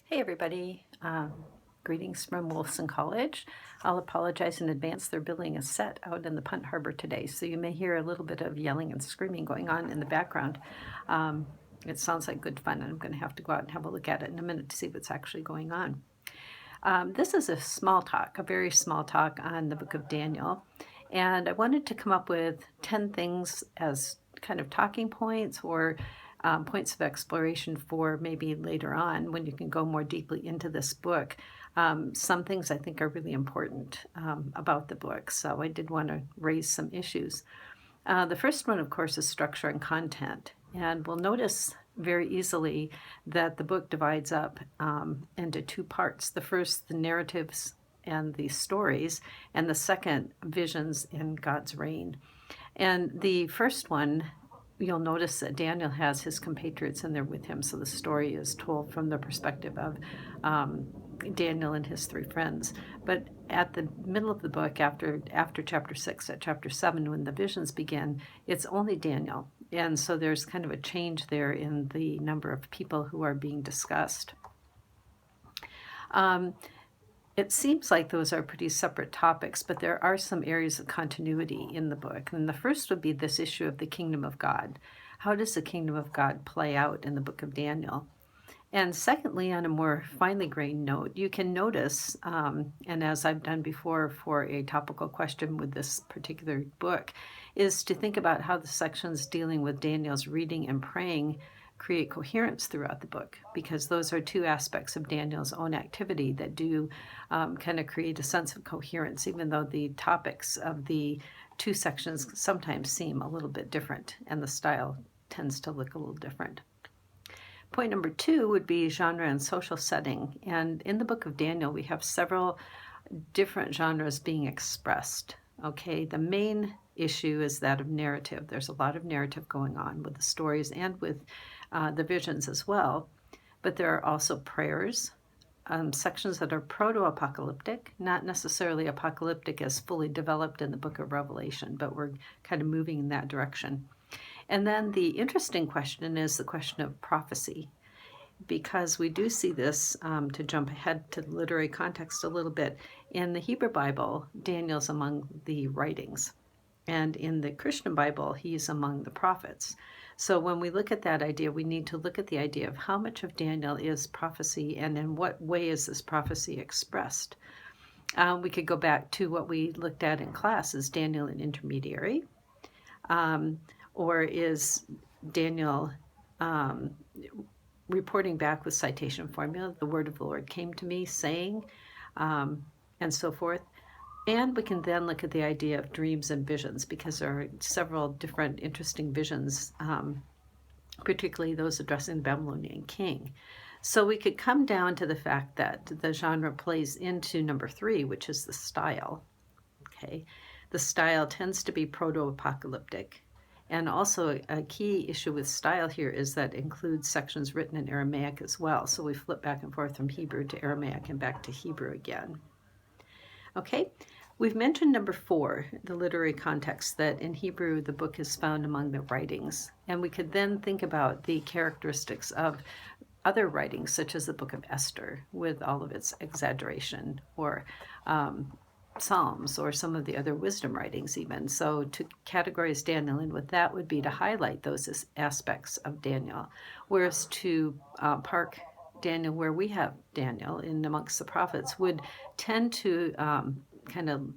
Hey everybody, greetings from Wilson College. I'll apologize in advance. They're building a set out in the Punt Harbor today, so you may hear a little bit of yelling and screaming going on in the background. It sounds like good fun, and I'm going to have to go out and have a look at it in a minute to see what's actually going on. This is a small talk, a very small talk on the book of Daniel, and I wanted to come up with 10 things as kind of talking points or points of exploration for maybe later on when you can go more deeply into this book. Some things I think are really important about the book, so I did want to raise some issues. The first one, of course, is structure and content. And we'll notice very easily that the book divides up into two parts. The first, the narratives and the stories, and the second, visions in God's reign. And the first one, you'll notice that Daniel has his compatriots in there with him. So the story is told from the perspective of Daniel and his three friends. But at the middle of the book, after chapter 6, at chapter 7, when the visions begin, it's only Daniel. And so there's kind of a change there in the number of people who are being discussed. It seems like those are pretty separate topics, but there are some areas of continuity in the book. And the first would be this issue of the kingdom of God. How does the kingdom of God play out in the book of Daniel? And secondly, on a more finely grained note, you can notice, and as I've done before for a topical question with this particular book, is to think about how the sections dealing with Daniel's reading and praying create coherence throughout the book, because those are two aspects of Daniel's own activity that do kind of create a sense of coherence, even though the topics of the two sections sometimes seem a little bit different and the style tends to look a little different. Point number 2 would be genre and social setting. And in the book of Daniel, we have several different genres being expressed. Okay, the main issue is that of narrative. There's a lot of narrative going on with the stories and with the visions as well. But there are also prayers, sections that are proto-apocalyptic, not necessarily apocalyptic as fully developed in the book of Revelation, but we're kind of moving in that direction. And then the interesting question is the question of prophecy, because we do see this, to jump ahead to the literary context a little bit, in the Hebrew Bible, Daniel's among the writings. And in the Christian Bible, he's among the prophets. So when we look at that idea, we need to look at the idea of how much of Daniel is prophecy and in what way is this prophecy expressed. We could go back to what we looked at in class. Is Daniel an intermediary? Or is Daniel reporting back with citation formula, the word of the Lord came to me saying, and so forth. And we can then look at the idea of dreams and visions, because there are several different interesting visions, particularly those addressing the Babylonian king. So we could come down to the fact that the genre plays into number 3, which is the style. Okay, the style tends to be proto-apocalyptic. And also a key issue with style here is that it includes sections written in Aramaic as well. So we flip back and forth from Hebrew to Aramaic and back to Hebrew again. Okay, we've mentioned number 4, the literary context, that in Hebrew the book is found among the writings. And we could then think about the characteristics of other writings, such as the book of Esther, with all of its exaggeration, or Psalms, or some of the other wisdom writings even. So to categorize Daniel in with that would be to highlight those aspects of Daniel, whereas to park Daniel where we have Daniel in amongst the prophets would tend to kind of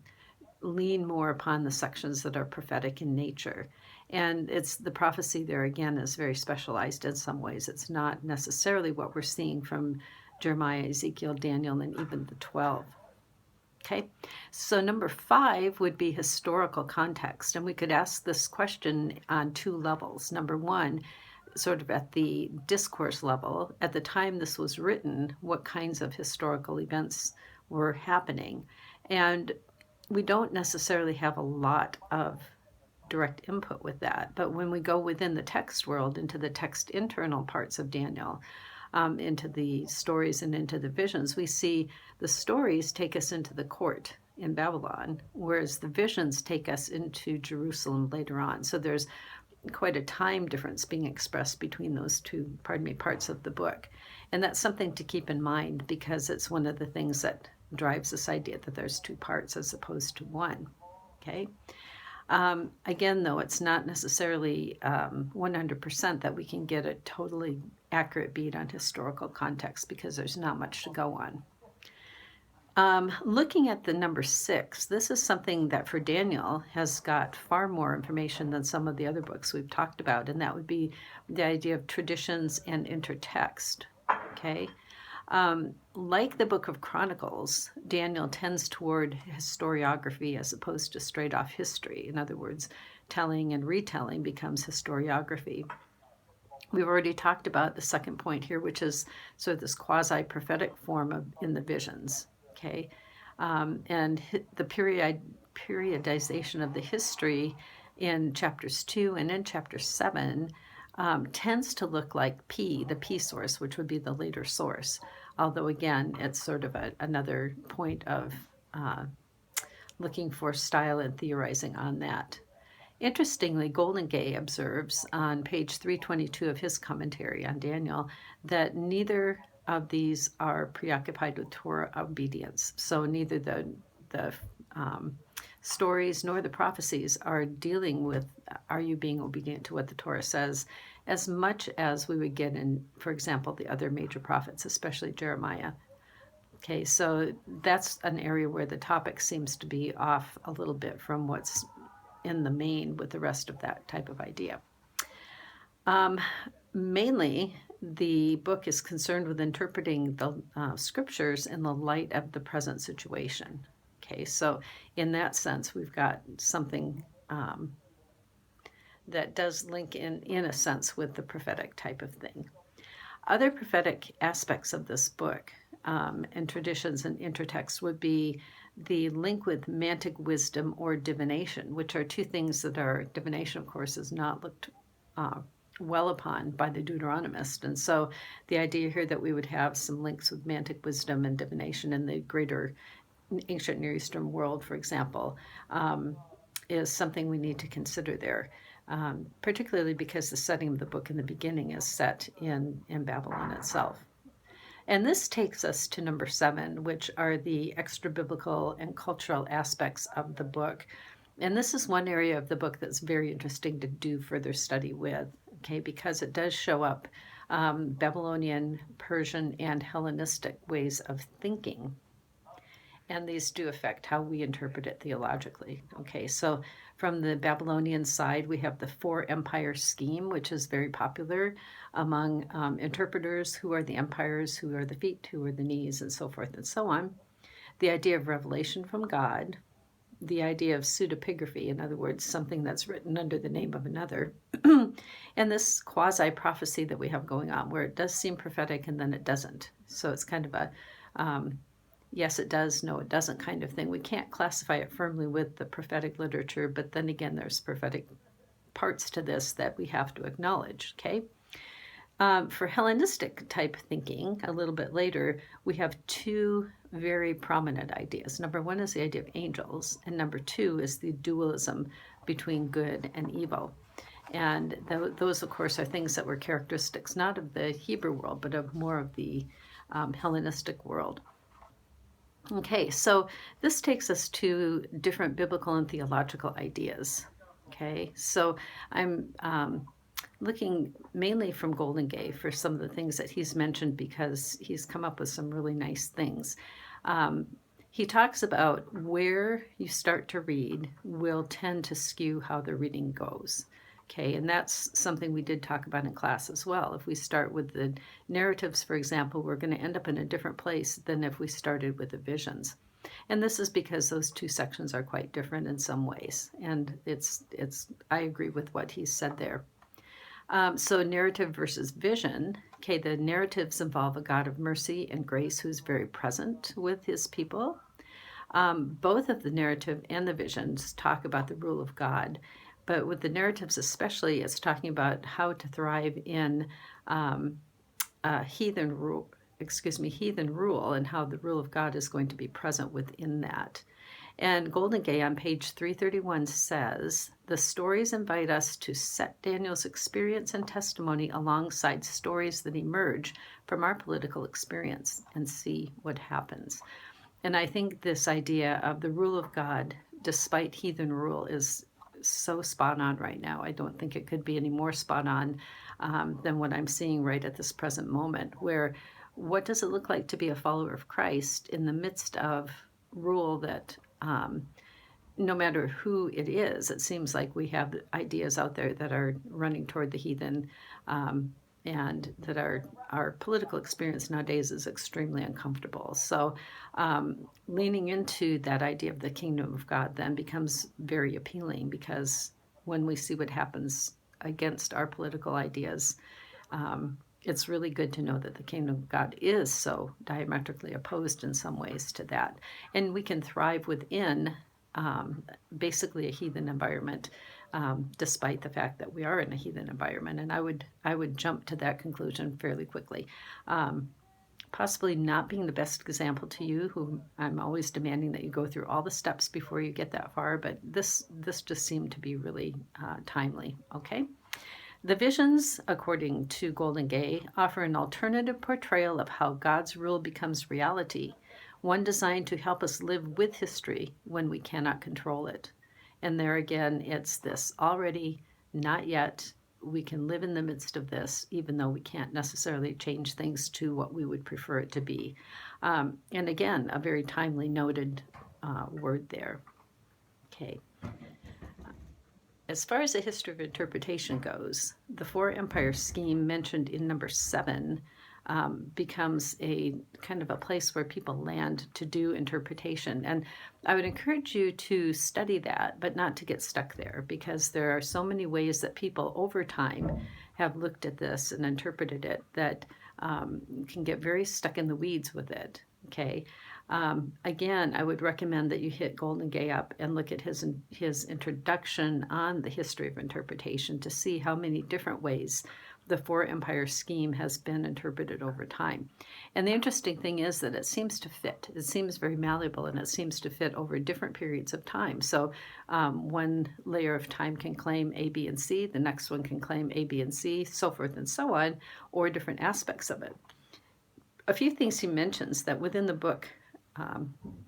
lean more upon the sections that are prophetic in nature. And it's the prophecy there again is very specialized in some ways. It's not necessarily what we're seeing from Jeremiah, Ezekiel, Daniel, and even the 12. Okay, so number 5 would be historical context. And we could ask this question on 2 levels. Number 1, sort of at the discourse level, at the time this was written, what kinds of historical events were happening? And we don't necessarily have a lot of direct input with that. But when we go within the text world, into the text internal parts of Daniel, into the stories and into the visions, we see the stories take us into the court in Babylon, whereas the visions take us into Jerusalem later on. So there's quite a time difference being expressed between those two, parts of the book. And that's something to keep in mind because it's one of the things that drives this idea that there's two parts as opposed to one. Okay. Again, though, it's not necessarily 100% that we can get a totally accurate beat on historical context because there's not much to go on. Looking at the number 6, this is something that for Daniel has got far more information than some of the other books we've talked about, and that would be the idea of traditions and intertext. Okay. Like the Book of Chronicles, Daniel tends toward historiography as opposed to straight off history. In other words, telling and retelling becomes historiography. We've already talked about the second point here, which is sort of this quasi-prophetic form in the visions. Okay, and the periodization of the history in chapters 2 and in chapter 7 tends to look like P, the P source, which would be the later source. Although, again, it's sort of another point of looking for style and theorizing on that. Interestingly, Goldingay observes on page 322 of his commentary on Daniel that neither of these are preoccupied with Torah obedience. So neither the stories nor the prophecies are dealing with, are you being obedient to what the Torah says, as much as we would get in, for example, the other major prophets, especially Jeremiah. Okay, so that's an area where the topic seems to be off a little bit from what's in the main with the rest of that type of idea. Mainly, the book is concerned with interpreting the scriptures in the light of the present situation. Okay, so in that sense, we've got something that does link in a sense with the prophetic type of thing. Other prophetic aspects of this book and traditions and intertext would be the link with mantic wisdom or divination, which are two things that are, divination, of course, is not looked well upon by the Deuteronomist. And so the idea here that we would have some links with mantic wisdom and divination in the greater ancient Near Eastern world, for example, is something we need to consider there. Particularly because the setting of the book in the beginning is set in Babylon itself. And this takes us to number 7, which are the extra biblical and cultural aspects of the book. And this is one area of the book that's very interesting to do further study with, okay, because it does show up Babylonian, Persian, and Hellenistic ways of thinking. And these do affect how we interpret it theologically. Okay, so from the Babylonian side, we have the 4-empire scheme, which is very popular among interpreters. Who are the empires, who are the feet, who are the knees, and so forth and so on. The idea of revelation from God, the idea of pseudepigraphy, in other words, something that's written under the name of another, and this quasi-prophecy that we have going on, where it does seem prophetic and then it doesn't. So it's kind of a yes, it does, no, it doesn't kind of thing. We can't classify it firmly with the prophetic literature, but then again, there's prophetic parts to this that we have to acknowledge, okay? For Hellenistic type thinking, a little bit later, we have two very prominent ideas. Number 1 is the idea of angels, and number 2 is the dualism between good and evil. And those, of course, are things that were characteristics not of the Hebrew world, but of more of the Hellenistic world. Okay, so this takes us to different biblical and theological ideas. Okay, so I'm looking mainly from Goldingay for some of the things that he's mentioned because he's come up with some really nice things. He talks about where you start to read will tend to skew how the reading goes. Okay, and that's something we did talk about in class as well. If we start with the narratives, for example, we're going to end up in a different place than if we started with the visions. And this is because those two sections are quite different in some ways. And I agree with what he said there. So narrative versus vision. Okay, the narratives involve a God of mercy and grace who's very present with his people. Both of the narrative and the visions talk about the rule of God. But with the narratives especially, it's talking about how to thrive in heathen rule and how the rule of God is going to be present within that. And Golden Gay on page 331 says, the stories invite us to set Daniel's experience and testimony alongside stories that emerge from our political experience and see what happens. And I think this idea of the rule of God, despite heathen rule, is so spot on right now. I don't think it could be any more spot on than what I'm seeing right at this present moment, where what does it look like to be a follower of Christ in the midst of rule that no matter who it is, it seems like we have ideas out there that are running toward the heathen, and that our political experience nowadays is extremely uncomfortable. So leaning into that idea of the kingdom of God then becomes very appealing, because when we see what happens against our political ideas, it's really good to know that the kingdom of God is so diametrically opposed in some ways to that. And we can thrive within basically a heathen environment, despite the fact that we are in a heathen environment. And I would jump to that conclusion fairly quickly. Possibly not being the best example to you, who I'm always demanding that you go through all the steps before you get that far, but this just seemed to be really timely, okay? The visions, according to Golden Gay, offer an alternative portrayal of how God's rule becomes reality, one designed to help us live with history when we cannot control it. And there again, it's this already, not yet. We can live in the midst of this, even though we can't necessarily change things to what we would prefer it to be. And again, a very timely noted word there. Okay. As far as the history of interpretation goes, the four empire scheme mentioned in number 7 becomes a kind of a place where people land to do interpretation. And I would encourage you to study that, but not to get stuck there, because there are so many ways that people over time have looked at this and interpreted it that can get very stuck in the weeds with it. Okay. Again, I would recommend that you hit Golden Gay up and look at his introduction on the history of interpretation to see how many different ways the four empire scheme has been interpreted over time. And the interesting thing is that it seems to fit. It seems very malleable, and it seems to fit over different periods of time. So one layer of time can claim A, B, and C. The next one can claim A, B, and C, so forth and so on, or different aspects of it. A few things he mentions that within the book,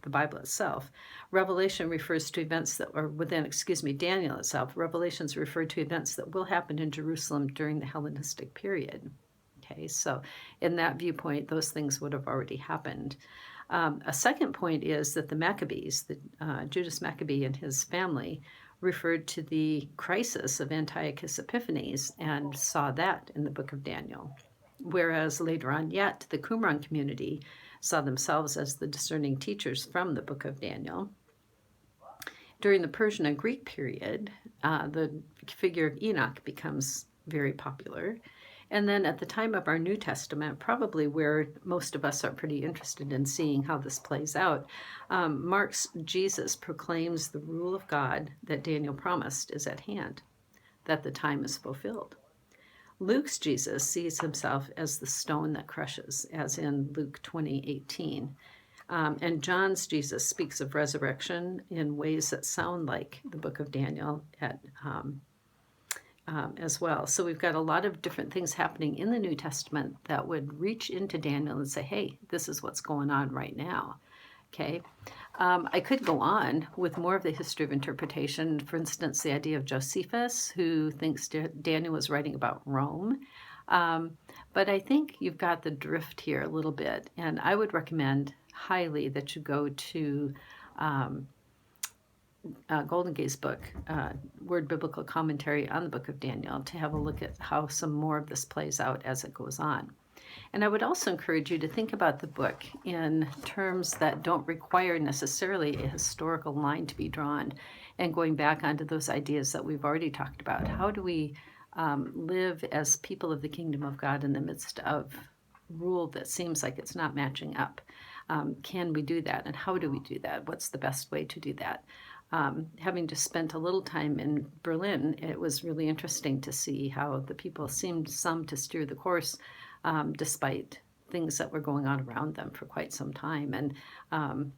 the Bible itself, Revelation refers to events that are within, Daniel itself, Revelations refer to events that will happen in Jerusalem during the Hellenistic period. Okay, so in that viewpoint, those things would have already happened. A second point is that the Maccabees, Judas Maccabee and his family, referred to the crisis of Antiochus Epiphanes and saw that in the book of Daniel. Whereas later on yet, the Qumran community saw themselves as the discerning teachers from the book of Daniel. During the Persian and Greek period, the figure of Enoch becomes very popular. And then at the time of our New Testament, probably where most of us are pretty interested in seeing how this plays out, Mark's Jesus proclaims the rule of God that Daniel promised is at hand, that the time is fulfilled. Luke's Jesus sees himself as the stone that crushes, as in Luke 20:18. And John's Jesus speaks of resurrection in ways that sound like the book of Daniel as well. So we've got a lot of different things happening in the New Testament that would reach into Daniel and say, hey, this is what's going on right now. Okay. I could go on with more of the history of interpretation. For instance, the idea of Josephus, who thinks Daniel was writing about Rome. But I think you've got the drift here a little bit. And I would recommend highly that you go to Golden Gay's book, Word Biblical Commentary on the Book of Daniel, to have a look at how some more of this plays out as it goes on. And I would also encourage you to think about the book in terms that don't require necessarily a historical line to be drawn, and going back onto those ideas that we've already talked about. How do we live as people of the kingdom of God in the midst of rule that seems like it's not matching up? Can we do that? And how do we do that? What's the best way to do that? Having just spent a little time in Berlin, it was really interesting to see how the people seemed some to steer the course despite things that were going on around them for quite some time. And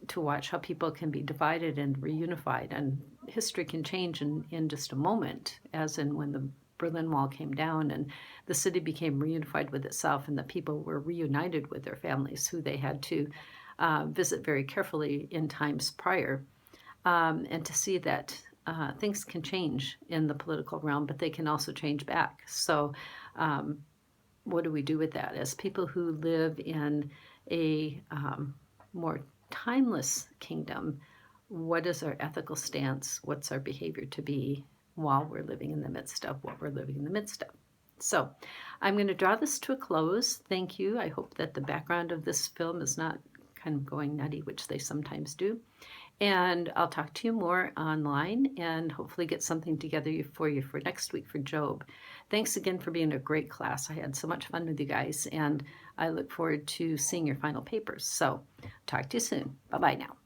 to watch how people can be divided and reunified, and history can change in just a moment, as in when the Berlin Wall came down and the city became reunified with itself, and the people were reunited with their families who they had to visit very carefully in times prior, and to see that things can change in the political realm, but they can also change back. So what do we do with that? As people who live in a more timeless kingdom, what is our ethical stance? What's our behavior to be while we're living in the midst of what we're living in the midst of? So I'm going to draw this to a close. Thank you. I hope that the background of this film is not kind of going nutty, which they sometimes do. And I'll talk to you more online and hopefully get something together for you for next week for Job. Thanks again for being a great class. I had so much fun with you guys, and I look forward to seeing your final papers. So talk to you soon. Bye-bye now.